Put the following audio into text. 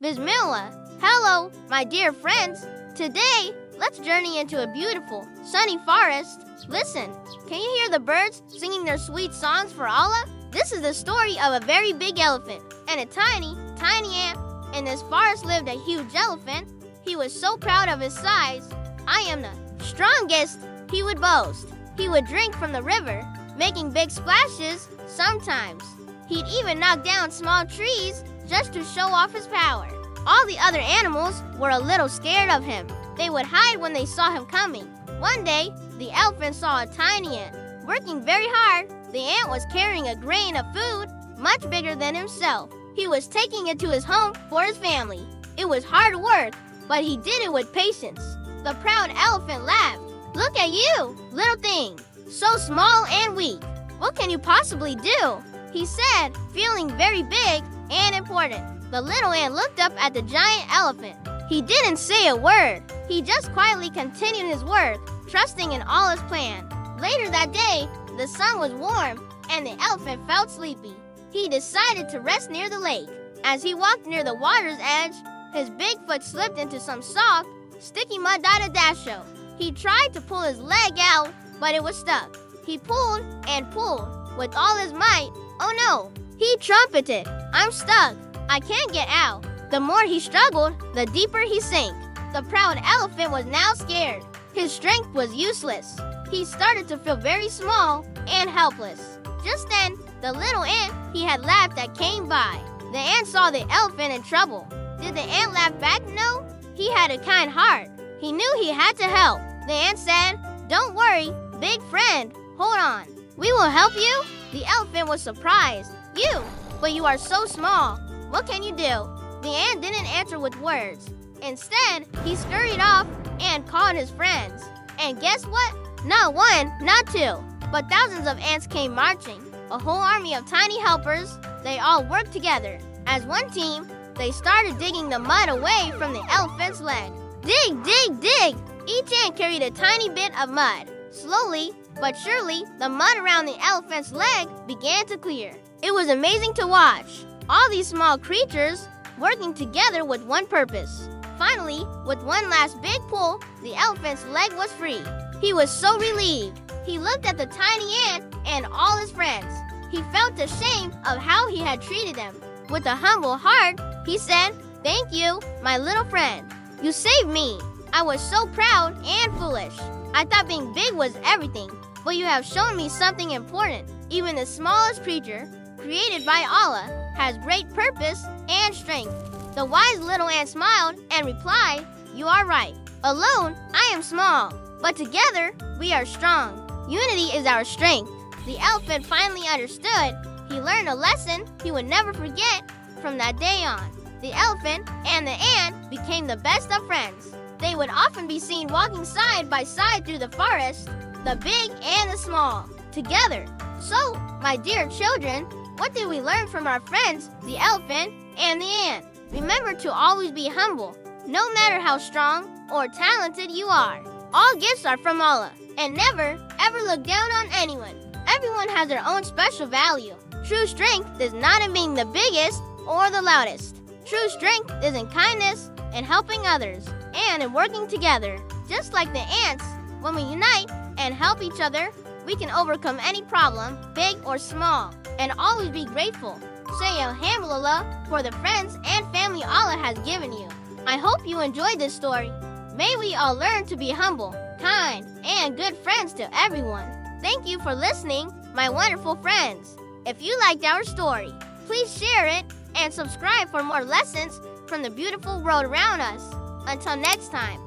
Bismillah. Hello, my dear friends. Today, let's journey into a beautiful, sunny forest. Listen, can you hear the birds singing their sweet songs for Allah? This is the story of a very big elephant and a tiny, tiny ant. In this forest lived a huge elephant. He was so proud of his size. I am the strongest, he would boast. He would drink from the river, making big splashes sometimes. He'd even knock down small trees just to show off his power. All the other animals were a little scared of him. They would hide when they saw him coming. One day, the elephant saw a tiny ant. Working very hard, the ant was carrying a grain of food much bigger than himself. He was taking it to his home for his family. It was hard work, but he did it with patience. The proud elephant laughed. "Look at you, little thing, so small and weak. What can you possibly do?" he said, feeling very big and important. The little ant looked up at the giant elephant. He didn't say a word. He just quietly continued his work, trusting in Allah's plan. Later that day, the sun was warm and the elephant felt sleepy. He decided to rest near the lake. As he walked near the water's edge, his big foot slipped into some soft, sticky mud. Dasho. He tried to pull his leg out, but it was stuck. He pulled and pulled with all his might. Oh no, he trumpeted. "I'm stuck. I can't get out." The more he struggled, the deeper he sank. The proud elephant was now scared. His strength was useless. He started to feel very small and helpless. Just then, the little ant he had laughed at came by. The ant saw the elephant in trouble. Did the ant laugh back? No. He had a kind heart. He knew he had to help. The ant said, "Don't worry, big friend. Hold on. We will help you." The elephant was surprised. "You? But you are so small. What can you do?" The ant didn't answer with words. Instead, he scurried off and called his friends. And guess what? Not one, not two, but thousands of ants came marching. A whole army of tiny helpers. They all worked together. As one team, they started digging the mud away from the elephant's leg. Dig, dig, dig! Each ant carried a tiny bit of mud. Slowly, but surely, the mud around the elephant's leg began to clear. It was amazing to watch. All these small creatures working together with one purpose. Finally, with one last big pull, the elephant's leg was free. He was so relieved. He looked at the tiny ant and all his friends. He felt ashamed of how he had treated them. With a humble heart, he said, "Thank you, my little friend. You saved me. I was so proud and foolish. I thought being big was everything, but you have shown me something important. Even the smallest creature, created by Allah, has great purpose and strength." The wise little ant smiled and replied, "You are right. Alone, I am small, but together, we are strong. Unity is our strength." The elephant finally understood. He learned a lesson he would never forget from that day on. The elephant and the ant became the best of friends. They would often be seen walking side by side through the forest, the big and the small, together. So, my dear children, what did we learn from our friends, the elephant and the ant? Remember to always be humble, no matter how strong or talented you are. All gifts are from Allah, and never, ever look down on anyone. Everyone has their own special value. True strength is not in being the biggest or the loudest. True strength is in kindness and helping others, and in working together. Just like the ants, when we unite and help each other, we can overcome any problem, big or small, and always be grateful. Say Alhamdulillah for the friends and family Allah has given you. I hope you enjoyed this story. May we all learn to be humble, kind, and good friends to everyone. Thank you for listening, my wonderful friends. If you liked our story, please share it and subscribe for more lessons from the beautiful world around us. Until next time.